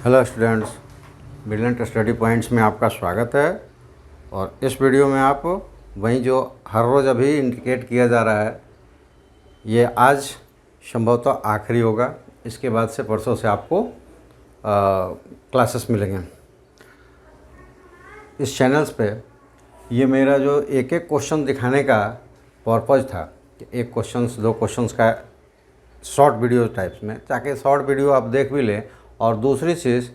Hello students, brilliant study points में आपका स्वागत है। और इस वीडियो में आप वहीं जो हर रोज़ अभी इंडिकेट किया जा रहा है, ये आज संभवतः आखिरी होगा। इसके बाद से परसों से आपको क्लासेस मिलेंगे इस चैनल्स पे। ये मेरा जो एक एक क्वेश्चन दिखाने का पर्पज़ था कि एक क्वेश्चंस दो क्वेश्चंस का शॉर्ट वीडियो टाइप्स में, ताकि शॉर्ट वीडियो आप देख भी लें। और दूसरी चीज़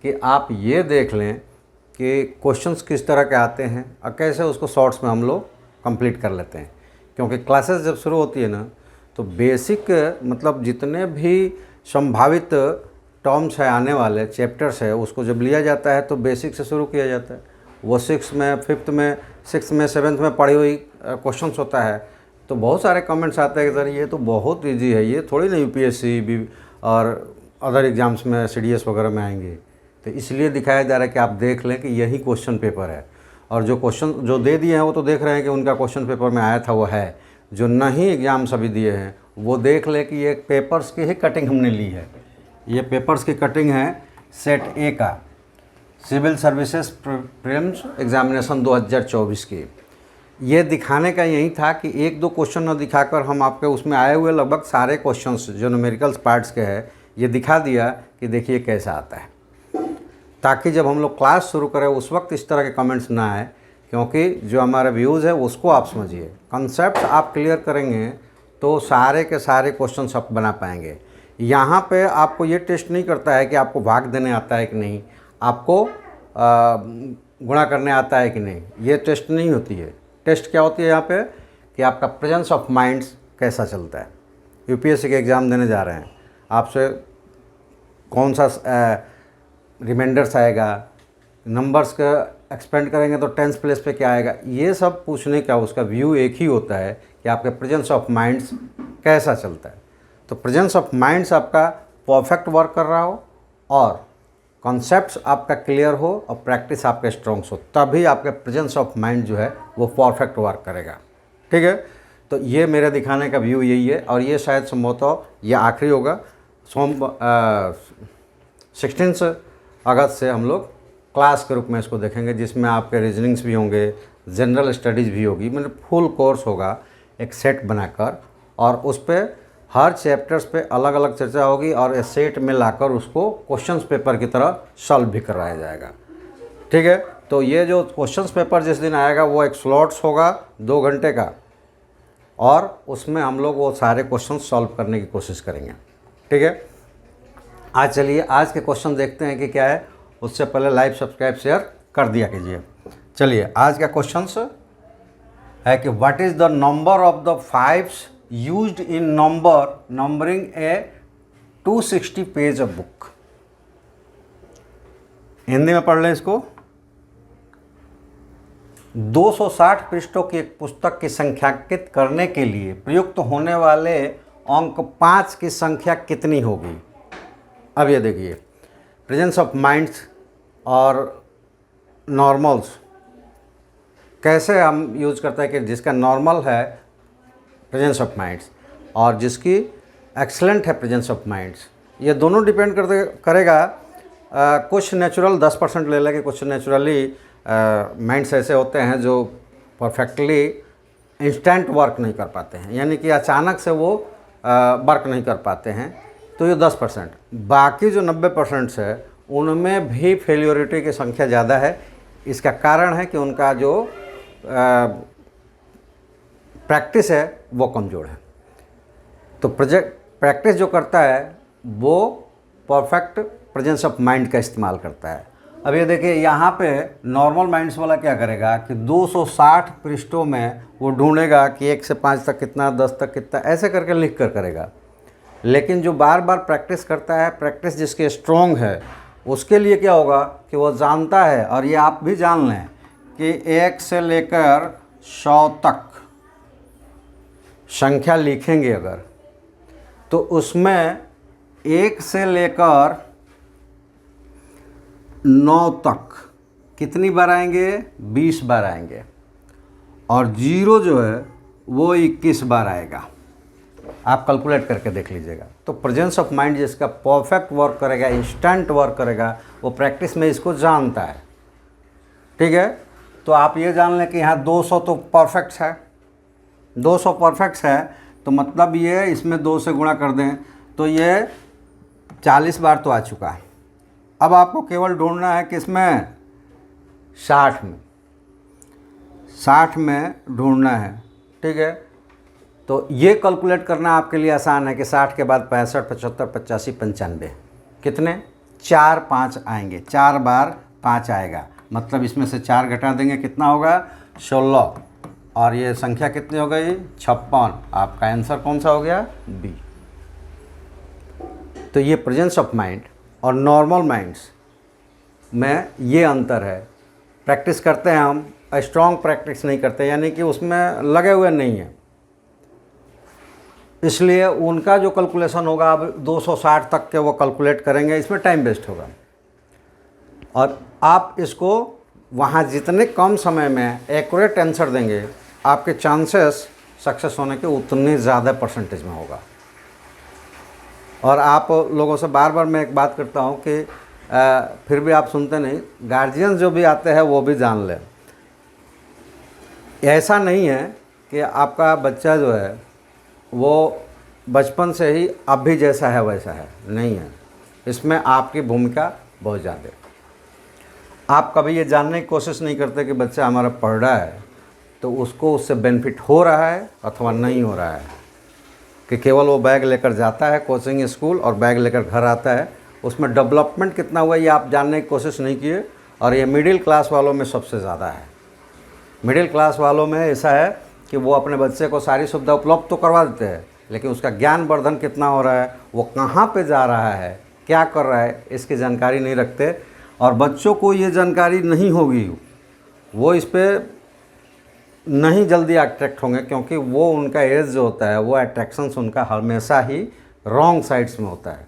कि आप ये देख लें कि क्वेश्चंस किस तरह के आते हैं और कैसे उसको शॉर्ट्स में हम लोग कंप्लीट कर लेते हैं। क्योंकि क्लासेस जब शुरू होती है ना, तो बेसिक मतलब जितने भी संभावित टर्म्स है, आने वाले चैप्टर्स है, उसको जब लिया जाता है तो बेसिक से शुरू किया जाता है। वो 6 में, 5th में, 6th में, 7th में पढ़ी हुई क्वेश्चंस होता है। तो बहुत सारे कमेंट्स आते हैं कि सर ये तो बहुत ईजी है, ये थोड़ी ना यूपीएससी भी और अदर एग्ज़ाम्स में, सीडीएस वगैरह में आएंगे। तो इसलिए दिखाया जा रहा है कि आप देख लें कि यही क्वेश्चन पेपर है। और जो क्वेश्चन जो दे दिए हैं वो तो देख रहे हैं कि उनका क्वेश्चन पेपर में आया था वो है। जो नहीं एग्ज़ाम्स अभी दिए हैं वो देख लें कि ये पेपर्स की ही कटिंग हमने ली है। ये पेपर्स की कटिंग है सेट ए का, सिविल सर्विसेज प्रीलिम्स एग्जामिनेशन 2024 की। ये दिखाने का यही था कि एक दो क्वेश्चन न दिखाकर हम आपके उसमें आए हुए लगभग सारे क्वेश्चंस जो न्यूमेरिकल्स पार्ट्स के हैं ये दिखा दिया कि देखिए कैसा आता है, ताकि जब हम लोग क्लास शुरू करें उस वक्त इस तरह के कमेंट्स ना आए। क्योंकि जो हमारा व्यूज़ है उसको आप समझिए, कंसेप्ट आप क्लियर करेंगे तो सारे के सारे क्वेश्चंस आप बना पाएंगे। यहाँ पे आपको ये टेस्ट नहीं करता है कि आपको भाग देने आता है कि नहीं, आपको गुणा करने आता है कि नहीं, ये टेस्ट नहीं होती है। टेस्ट क्या होती है यहाँ पे कि आपका प्रेजेंस ऑफ माइंड्स कैसा चलता है। यूपीएससी के एग्ज़ाम देने जा रहे हैं, आपसे कौन सा रिमाइंडर्स आएगा, नंबर्स का एक्सपेंड करेंगे तो टेंस प्लेस पे क्या आएगा, ये सब पूछने का उसका व्यू एक ही होता है कि आपके प्रेजेंस ऑफ माइंड्स कैसा चलता है। तो प्रेजेंस ऑफ माइंड्स आपका परफेक्ट वर्क कर रहा हो और कॉन्सेप्ट्स आपका क्लियर हो और प्रैक्टिस आपके स्ट्रॉन्ग्स हो, तभी आपके प्रेजेंस ऑफ माइंड जो है वो परफेक्ट वर्क करेगा। ठीक है, तो ये मेरे दिखाने का व्यू यही है। और ये शायद संभवतः ये आखिरी होगा। 16 अगस्त से हम लोग क्लास के रूप में इसको देखेंगे, जिसमें आपके रीजनिंग्स भी होंगे, जनरल स्टडीज़ भी होगी, मतलब फुल कोर्स होगा एक सेट बनाकर। और उस पर हर चैप्टर्स पे अलग अलग चर्चा होगी और इस सेट में लाकर उसको क्वेश्चंस पेपर की तरह सॉल्व भी करवाया जाएगा। ठीक है, तो ये जो क्वेश्चंस पेपर जिस दिन आएगा वो एक स्लॉट्स होगा 2 घंटे का, और उसमें हम लोग वो सारे क्वेश्चन सॉल्व करने की कोशिश करेंगे। ठीक है, आज चलिए आज के क्वेश्चन देखते हैं कि क्या है। उससे पहले लाइक, सब्सक्राइब, शेयर कर दिया कीजिए। चलिए आज का क्वेश्चन है कि what is the number of the fives used in numbering A 260 page of book. Hindi में पढ़ लें इसको। 260 पृष्ठों की एक पुस्तक की संख्यांकित करने के लिए प्रयुक्त होने वाले अंक 5 की संख्या कितनी होगी। अब ये देखिए, प्रेजेंस ऑफ माइंड्स और नॉर्मल्स कैसे हम यूज़ करते हैं कि जिसका नॉर्मल है प्रेजेंस ऑफ माइंड्स और जिसकी एक्सलेंट है प्रेजेंस ऑफ माइंड्स, ये दोनों डिपेंड करेगा। कुछ नेचुरल 10% ले लेंगे, कुछ नेचुरली माइंड्स ऐसे होते हैं जो परफेक्टली इंस्टेंट वर्क नहीं कर पाते हैं, यानी कि अचानक से वो वर्क नहीं कर पाते हैं, तो ये 10%। बाकी जो 90% है उनमें भी फेल्योरिटी की संख्या ज़्यादा है। इसका कारण है कि उनका जो प्रैक्टिस है वो कमज़ोर है। तो प्रैक्टिस जो करता है वो परफेक्ट प्रेजेंस ऑफ माइंड का इस्तेमाल करता है। अब ये देखिए, यहाँ पे नॉर्मल माइंड्स वाला क्या करेगा कि 260 पृष्ठों में वो ढूंढेगा कि 1 से 5 तक कितना, 10 तक कितना, ऐसे करके लिख कर करेगा। लेकिन जो बार बार प्रैक्टिस करता है, प्रैक्टिस जिसके स्ट्रॉन्ग है, उसके लिए क्या होगा कि वो जानता है, और ये आप भी जान लें कि 1 से लेकर 100 तक संख्या लिखेंगे अगर, तो उसमें 1 से लेकर 9 तक कितनी बार आएंगे, 20 बार आएंगे, और 0 जो है वो 21 बार आएगा। आप कैलकुलेट करके देख लीजिएगा। तो प्रेजेंस ऑफ माइंड जिसका परफेक्ट वर्क करेगा, इंस्टेंट वर्क करेगा, वो प्रैक्टिस में इसको जानता है। ठीक है, तो आप ये जान लें कि यहाँ 200 तो परफेक्ट है, 200 परफेक्ट है, तो मतलब ये इसमें 2 से गुणा कर दें तो ये 40 बार तो आ चुका है। अब आपको केवल ढूंढना है किसमें, 60 में, 60 में ढूंढना है। ठीक है, तो ये कैलकुलेट करना आपके लिए आसान है कि 60 के बाद 65, 75, 85, 95 कितने, 4 5 आएंगे, 4 बार 5 आएगा, मतलब इसमें से 4 घटा देंगे कितना होगा, 16, और ये संख्या कितनी हो गई, 56। आपका आंसर कौन सा हो गया, बी। तो ये प्रेजेंस ऑफ माइंड और नॉर्मल माइंड्स में ये अंतर है। प्रैक्टिस करते हैं हम, स्ट्रॉन्ग प्रैक्टिस नहीं करते, यानी कि उसमें लगे हुए नहीं हैं, इसलिए उनका जो कैलकुलेशन होगा अब 260 तक के वो कैलकुलेट करेंगे, इसमें टाइम वेस्ट होगा। और आप इसको वहाँ जितने कम समय में एक्यूरेट आंसर देंगे, आपके चांसेस सक्सेस होने के उतने ज़्यादा परसेंटेज में होगा। और आप लोगों से बार बार मैं एक बात करता हूँ कि फिर भी आप सुनते नहीं, गार्जियन जो भी आते हैं वो भी जान लें। ऐसा नहीं है कि आपका बच्चा जो है वो बचपन से ही अब भी जैसा है वैसा है, नहीं है। इसमें आपकी भूमिका बहुत ज़्यादा है। आप कभी ये जानने की कोशिश नहीं करते कि बच्चा हमारा पढ़ रहा है तो उसको उससे बेनिफिट हो रहा है अथवा नहीं हो रहा है, कि केवल वो बैग लेकर जाता है कोचिंग स्कूल और बैग लेकर घर आता है, उसमें डेवलपमेंट कितना हुआ ये आप जानने की कोशिश नहीं किए। और ये मिडिल क्लास वालों में सबसे ज़्यादा है। मिडिल क्लास वालों में ऐसा है कि वो अपने बच्चे को सारी सुविधा उपलब्ध तो करवा देते हैं, लेकिन उसका ज्ञान वर्धन कितना हो रहा है, वो कहाँ पे जा रहा है, क्या कर रहा है, इसकी जानकारी नहीं रखते। और बच्चों को ये जानकारी नहीं होगी, वो इस पर नहीं जल्दी अट्रैक्ट होंगे, क्योंकि वो उनका एज जो होता है वो अट्रैक्शंस उनका हमेशा ही रॉन्ग साइड्स में होता है।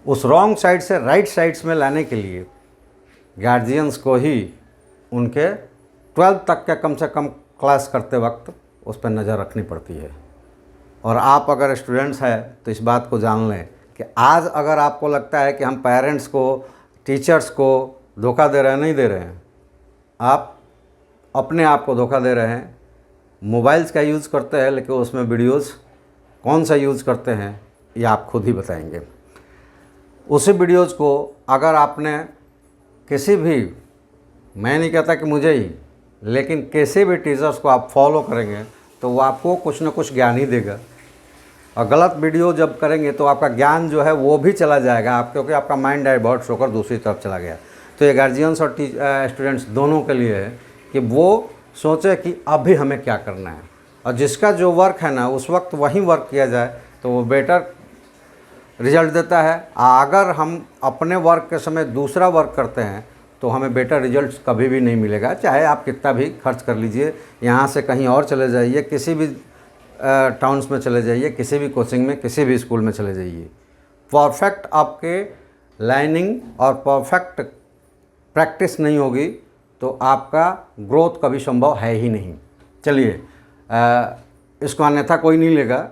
उस रॉन्ग साइड से राइट साइड्स में लाने के लिए गार्जियंस को ही उनके 12th तक का कम से कम क्लास करते वक्त उस पर नज़र रखनी पड़ती है। और आप अगर स्टूडेंट्स हैं तो इस बात को जान लें कि आज अगर आपको लगता है कि हम पेरेंट्स को, टीचर्स को धोखा दे रहे हैं, नहीं दे रहे हैं, आप अपने आप को धोखा दे रहे हैं। मोबाइल्स का यूज़ करते हैं, लेकिन उसमें वीडियोस कौन सा यूज़ करते हैं ये आप खुद ही बताएंगे। उसी वीडियोस को अगर आपने किसी भी, मैं नहीं कहता कि मुझे ही, लेकिन किसी भी टीचर्स को आप फॉलो करेंगे तो वो आपको कुछ ना कुछ ज्ञान ही देगा। और गलत वीडियो जब करेंगे तो आपका ज्ञान जो है वो भी चला जाएगा, आप, क्योंकि आपका माइंड डाइवर्ट होकर दूसरी तरफ चला गया। तो ये गार्जियंस और स्टूडेंट्स दोनों के लिए है कि वो सोचे कि अभी हमें क्या करना है, और जिसका जो वर्क है ना उस वक्त वही वर्क किया जाए तो वो बेटर रिजल्ट देता है। अगर हम अपने वर्क के समय दूसरा वर्क करते हैं तो हमें बेटर रिजल्ट कभी भी नहीं मिलेगा, चाहे आप कितना भी खर्च कर लीजिए, यहाँ से कहीं और चले जाइए, किसी भी टाउन्स में चले जाइए, किसी भी कोचिंग में, किसी भी स्कूल में चले जाइए। परफेक्ट आपके लाइनिंग और परफेक्ट प्रैक्टिस नहीं होगी तो आपका ग्रोथ कभी संभव है ही नहीं। चलिए, इसको अन्यथा कोई नहीं लेगा,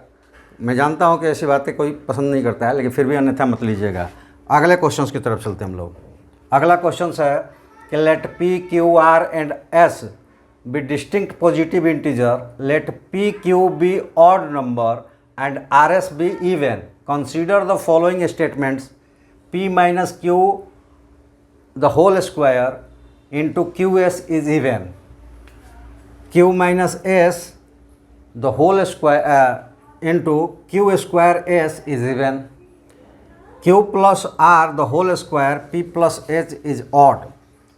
मैं जानता हूँ कि ऐसी बातें कोई पसंद नहीं करता है, लेकिन फिर भी अन्यथा मत लीजिएगा। अगले क्वेश्चंस की तरफ चलते हैं हम लोग। अगला क्वेश्चन है कि let p q r and s be distinct positive integer, let p q be odd number and r s be even, consider the following statements, p minus q the whole square into qs is even, q minus s the whole square into q square s is even, q plus r the whole square p plus h is odd.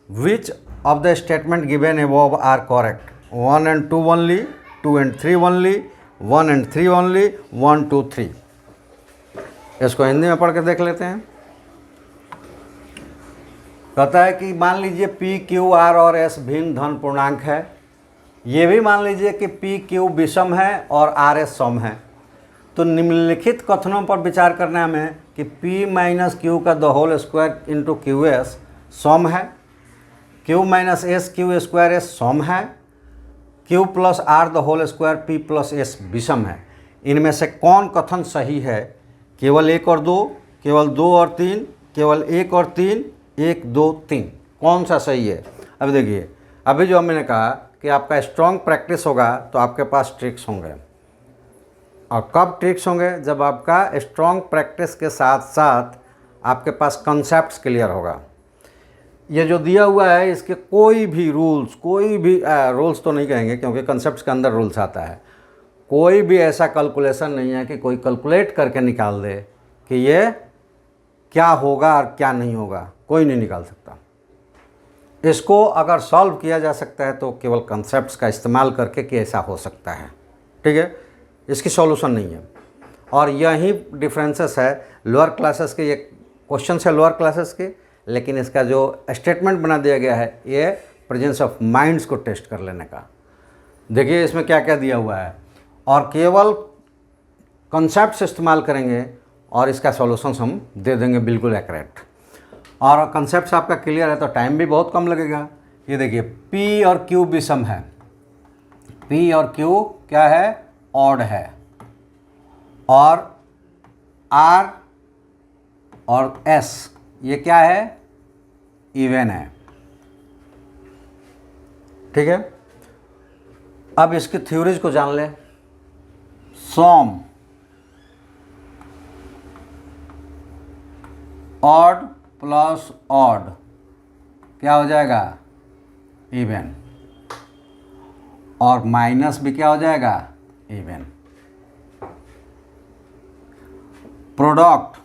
Which of the statement given above are correct? 1 and 2 only, 2 and 3 only, 1 and 3 only, 1 2 3। इसको हिंदी में पढ़ के देख लेते हैं। कहता है कि मान लीजिए पी क्यू आर और एस भिन्न धन पूर्णांक है, ये भी मान लीजिए कि पी क्यू विषम है और आर एस सम है। तो निम्नलिखित कथनों पर विचार करना है हमें कि पी माइनस क्यू का the whole square into q s सम है, q minus s q square s सम है, q plus r the whole square p plus s विषम है। इनमें से कौन कथन सही है, केवल 1 और 2, केवल 2 और 3, केवल 1 और 3, 1 2 3, कौन सा सही है। अभी देखिए, अभी जो मैंने कहा कि आपका स्ट्रॉन्ग प्रैक्टिस होगा तो आपके पास ट्रिक्स होंगे, और कब ट्रिक्स होंगे, जब आपका स्ट्रॉन्ग प्रैक्टिस के साथ साथ आपके पास कॉन्सेप्ट्स क्लियर होगा। ये जो दिया हुआ है इसके कोई भी रूल्स, कोई भी रूल्स तो नहीं कहेंगे क्योंकि कॉन्सेप्ट्स के अंदर रूल्स आता है, कोई भी ऐसा कैलकुलेशन नहीं है कि कोई कैलकुलेट करके निकाल दे कि ये क्या होगा और क्या नहीं होगा, कोई नहीं निकाल सकता। इसको अगर सॉल्व किया जा सकता है तो केवल कॉन्सेप्ट्स का इस्तेमाल करके कि ऐसा हो सकता है, ठीक है, इसकी सॉल्यूशन नहीं है। और यही डिफरेंसेस है लोअर क्लासेस के, ये क्वेश्चन है लोअर क्लासेस के, लेकिन इसका जो स्टेटमेंट बना दिया गया है ये प्रेजेंस ऑफ माइंड्स को टेस्ट कर लेने का। देखिए इसमें क्या क्या दिया हुआ है, और केवल कॉन्सेप्ट्स इस्तेमाल करेंगे और इसका सॉल्यूशंस हम दे देंगे बिल्कुल एक्यूरेट। और कॉन्सेप्ट्स आपका क्लियर है तो टाइम भी बहुत कम लगेगा। ये देखिए P और Q विषम है, P और Q क्या है, ऑड है, और R और S ये क्या है, इवन है, ठीक है। अब इसकी थ्योरीज को जान ले। सॉम ऑड प्लस ऑड क्या हो जाएगा, इवन, और माइनस भी क्या हो जाएगा, इवन। प्रोडक्ट,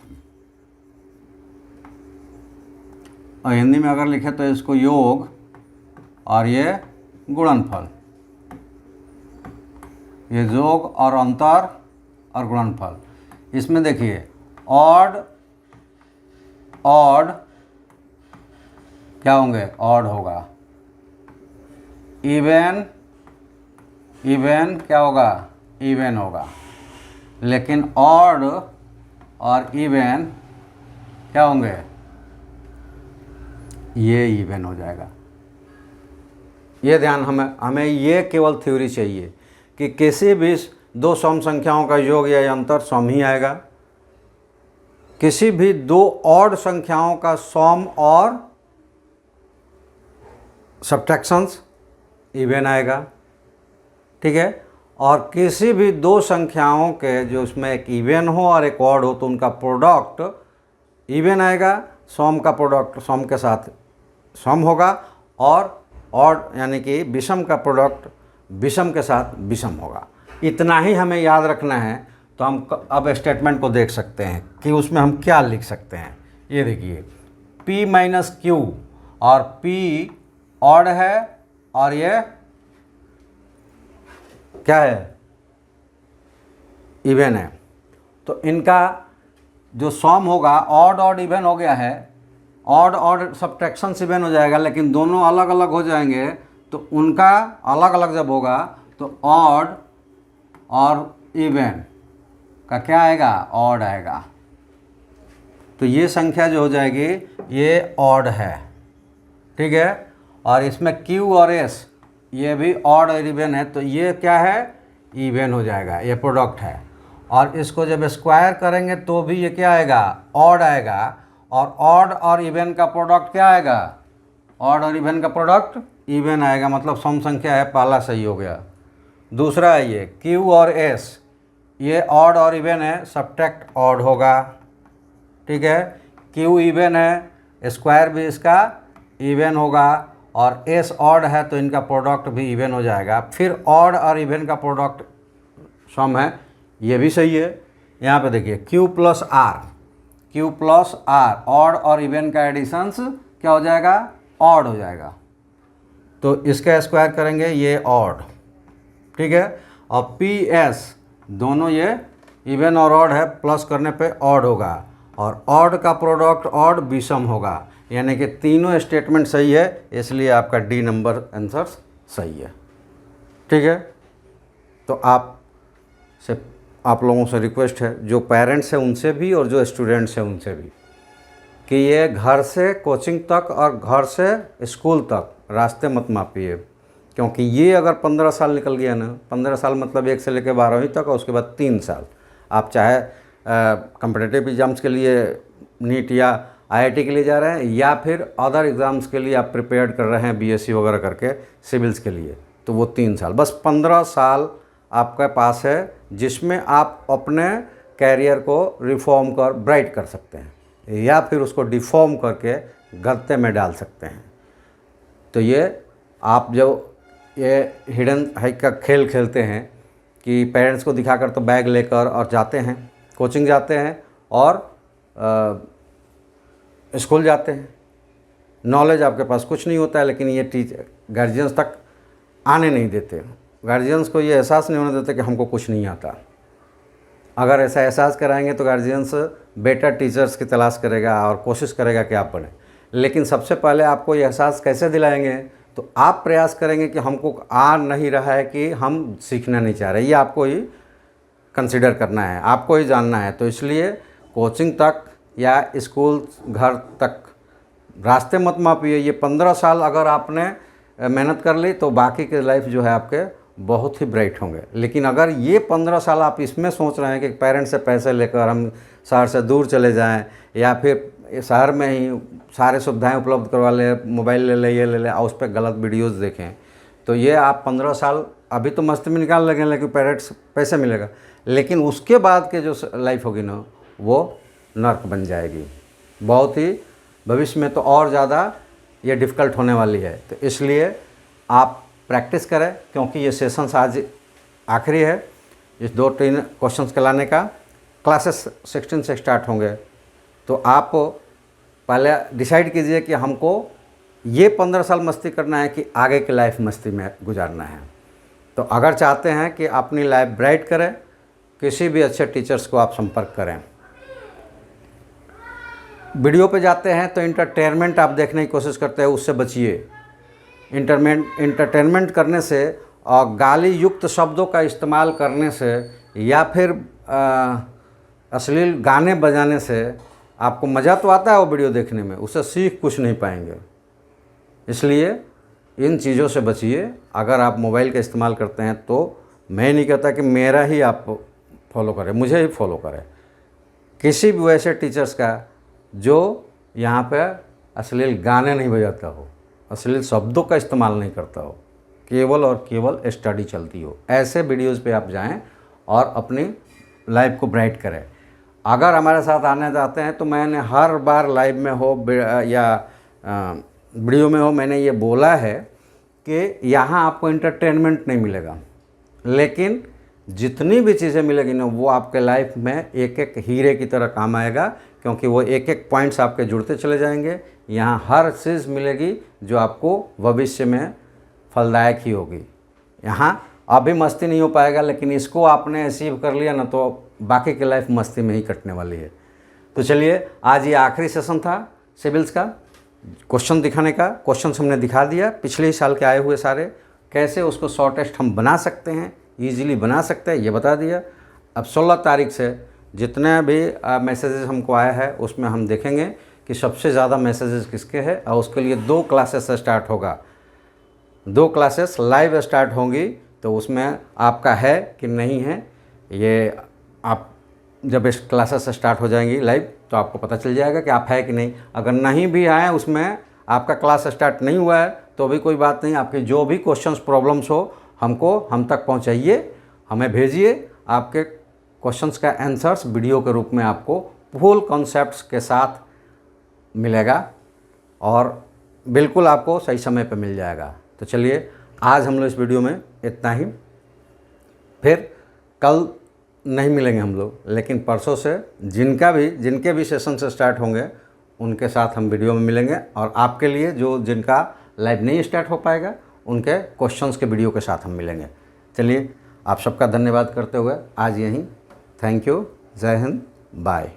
और हिंदी में अगर लिखे तो इसको योग, और ये गुणनफल, ये योग और अंतर और गुणनफल। इसमें देखिए ऑड ऑड क्या होंगे, ऑड होगा, इवन इवन क्या होगा, इवन होगा, लेकिन ऑड और इवन क्या होंगे, ये इवन हो जाएगा। ये ध्यान हमें ये केवल थ्योरी चाहिए कि किसी भी दो सम संख्याओं का योग या अंतर सम ही आएगा, किसी भी दो ऑड संख्याओं का सम और सब्ट्रैक्शंस इवन आएगा, ठीक है। और किसी भी दो संख्याओं के जो उसमें एक इवन हो और एक ऑड हो तो उनका प्रोडक्ट इवन आएगा, सम का प्रोडक्ट सम के साथ सम होगा, और ऑड यानी कि विषम का प्रोडक्ट विषम के साथ विषम होगा। इतना ही हमें याद रखना है। तो हम अब स्टेटमेंट को देख सकते हैं कि उसमें हम क्या लिख सकते हैं। ये देखिए P माइनस Q, और P ऑड है और ये क्या है, इवन है, तो इनका जो सम होगा ऑड ऑड इवन हो गया है, ऑड ऑड सब्ट्रैक्शन इवन हो जाएगा, लेकिन दोनों अलग अलग हो जाएंगे तो उनका अलग अलग जब होगा तो ऑड और इवन का क्या आएगा, ऑड आएगा। तो ये संख्या जो हो जाएगी ये ऑड है, ठीक है। और इसमें Q और S ये भी ऑड और इवन है, तो ये क्या है, इवन हो जाएगा, ये प्रोडक्ट है। और इसको जब स्क्वायर करेंगे तो भी ये क्या आएगा, ऑड आएगा, और ऑड और इवन का प्रोडक्ट क्या आएगा, ऑड और इवन का प्रोडक्ट इवन आएगा, मतलब सम संख्या है, पहला सही हो गया। दूसरा है ये Q और S ये ऑड और इवन है, सब्ट्रैक्ट ऑड होगा, ठीक है। Q इवन है, स्क्वायर भी इसका इवन होगा, और S ऑड है तो इनका प्रोडक्ट भी इवन हो जाएगा। फिर ऑड और इवन का प्रोडक्ट सम है, ये भी सही है। यहाँ पे देखिए Q प्लस R ऑड और इवन का एडिशंस क्या हो जाएगा, ऑड हो जाएगा, तो इसका स्क्वायर करेंगे ये ऑड, ठीक है। और PS दोनों ये इवन और ऑड है, प्लस करने पे ऑड होगा, और ऑड का प्रोडक्ट ऑड विषम होगा, यानी कि तीनों स्टेटमेंट सही है, इसलिए आपका D नंबर आंसर सही है, ठीक है। तो आप लोगों से रिक्वेस्ट है, जो पेरेंट्स हैं उनसे भी और जो स्टूडेंट्स हैं उनसे भी, कि ये घर से कोचिंग तक और घर से स्कूल तक रास्ते मत मापिए, क्योंकि ये अगर 15 साल निकल गया ना, 15 साल मतलब 1 से लेकर 12वीं तक, और उसके बाद 3 साल आप चाहे कॉम्पिटिटिव एग्ज़ाम्स के लिए नीट या आईआईटी के लिए जा रहे हैं, या फिर अदर एग्ज़ाम्स के लिए आप प्रिपेयर कर रहे हैं बीएससी वगैरह करके सिविल्स के लिए, तो वो 3 साल, बस 15 साल आपके पास है जिसमें आप अपने कैरियर को रिफॉर्म कर ब्राइट कर सकते हैं या फिर उसको डिफॉर्म करके गत्ते में डाल सकते हैं। तो ये आप जब ये हिडन हाइक का खेल खेलते हैं कि पेरेंट्स को दिखाकर तो बैग लेकर और जाते हैं, कोचिंग जाते हैं और स्कूल जाते हैं, नॉलेज आपके पास कुछ नहीं होता है, लेकिन ये टीचर गार्जियंस तक आने नहीं देते, गार्जियंस को ये एहसास नहीं होने देते कि हमको कुछ नहीं आता। अगर ऐसा एहसास कराएंगे तो गार्जियंस बेटर टीचर्स की तलाश करेगा और कोशिश करेगा कि आप पढ़ें। लेकिन सबसे पहले आपको ये एहसास कैसे दिलाएंगे, तो आप प्रयास करेंगे कि हमको आ नहीं रहा है कि हम सीखना नहीं चाह रहे, ये आपको ही कंसिडर करना है, आपको ही जानना है। तो इसलिए कोचिंग तक या स्कूल घर तक रास्ते मत मापिए। ये 15 साल अगर आपने मेहनत कर ली तो बाकी के लाइफ जो है आपके बहुत ही ब्राइट होंगे। लेकिन अगर ये 15 साल आप इसमें सोच रहे हैं कि पेरेंट्स से पैसे लेकर हम शहर से दूर चले जाएं या फिर शहर में ही सारे सुविधाएं उपलब्ध करवा ले, मोबाइल ले ले, ये ले ले, और उस पर गलत वीडियोस देखें, तो ये आप 15 साल अभी तो मस्ती में निकाल लगे, लेकिन पेरेंट्स पैसे मिलेगा, लेकिन उसके बाद के जो लाइफ होगी ना वो नर्क बन जाएगी, बहुत ही भविष्य में तो और ज़्यादा ये डिफ़िकल्ट होने वाली है। तो इसलिए आप प्रैक्टिस करें, क्योंकि ये सेशंस आज आखिरी है, इस 2-3 क्वेश्चंस के लाने का। क्लासेस 16 से स्टार्ट होंगे, तो आप पहले डिसाइड कीजिए कि हमको ये 15 साल मस्ती करना है कि आगे की लाइफ मस्ती में गुजारना है। तो अगर चाहते हैं कि अपनी लाइफ ब्राइट करें, किसी भी अच्छे टीचर्स को आप संपर्क करें। वीडियो पे जाते हैं तो इंटरटेनमेंट आप देखने की कोशिश करते हैं, उससे बचिए। इंटरटेनमेंट करने से और गाली युक्त शब्दों का इस्तेमाल करने से या फिर अश्लील गाने बजाने से आपको मज़ा तो आता है वो वीडियो देखने में, उससे सीख कुछ नहीं पाएंगे। इसलिए इन चीज़ों से बचिए। अगर आप मोबाइल का इस्तेमाल करते हैं तो मैं नहीं कहता कि मेरा ही आप फॉलो करें, मुझे ही फॉलो करें, किसी भी वैसे टीचर्स का जो यहाँ पे अश्लील गाने नहीं बजाता हो, अश्लील शब्दों का इस्तेमाल नहीं करता हो, केवल और केवल स्टडी चलती हो, ऐसे वीडियोज़ पे आप जाएं और अपनी लाइफ को ब्राइट करें। अगर हमारे साथ आने जाते हैं तो मैंने हर बार लाइव में हो या वीडियो में हो, मैंने ये बोला है कि यहाँ आपको इंटरटेनमेंट नहीं मिलेगा, लेकिन जितनी भी चीज़ें मिलेगी ना वो आपके लाइफ में एक एक हीरे की तरह काम आएगा, क्योंकि वो एक एक पॉइंट्स आपके जुड़ते चले जाएंगे। यहाँ हर चीज़ मिलेगी जो आपको भविष्य में फलदायक ही होगी। यहाँ अभी मस्ती नहीं हो पाएगा, लेकिन इसको आपने अचीव कर लिया ना तो बाकी की लाइफ मस्ती में ही कटने वाली है। तो चलिए, आज ये आखिरी सेशन था सिविल्स का, क्वेश्चन दिखाने का। क्वेश्चंस हमने दिखा दिया पिछले साल के आए हुए सारे, कैसे उसको शॉर्टेस्ट हम बना सकते हैं, ईजिली बना सकते हैं, ये बता दिया। अब 16 तारीख से जितने भी मैसेजेस हमको आए हैं उसमें हम देखेंगे कि सबसे ज़्यादा मैसेजेस किसके हैं, और उसके लिए 2 क्लासेस स्टार्ट होगा, 2 क्लासेस लाइव स्टार्ट होंगी। तो उसमें आपका है कि नहीं है, ये आप जब इस क्लासेस स्टार्ट हो जाएंगी लाइव तो आपको पता चल जाएगा कि आप है कि नहीं। अगर नहीं भी आए, उसमें आपका क्लास स्टार्ट नहीं हुआ है तो भी कोई बात नहीं, आपके जो भी क्वेश्चंस प्रॉब्लम्स हो हमको हम तक पहुंचाइए, हमें भेजिए। आपके क्वेश्चंस का आंसर्स वीडियो के रूप में आपको फुल कॉन्सेप्ट्स के साथ मिलेगा और बिल्कुल आपको सही समय पर मिल जाएगा। तो चलिए, आज हम लोग इस वीडियो में इतना ही, फिर कल नहीं मिलेंगे हम लोग, लेकिन परसों से जिनके भी सेशन से स्टार्ट होंगे उनके साथ हम वीडियो में मिलेंगे, और आपके लिए जिनका लाइव नहीं स्टार्ट हो पाएगा उनके क्वेश्चंस के वीडियो के साथ हम मिलेंगे। चलिए, आप सबका धन्यवाद करते हुए आज यहीं, थैंक यू, जय हिंद, बाय।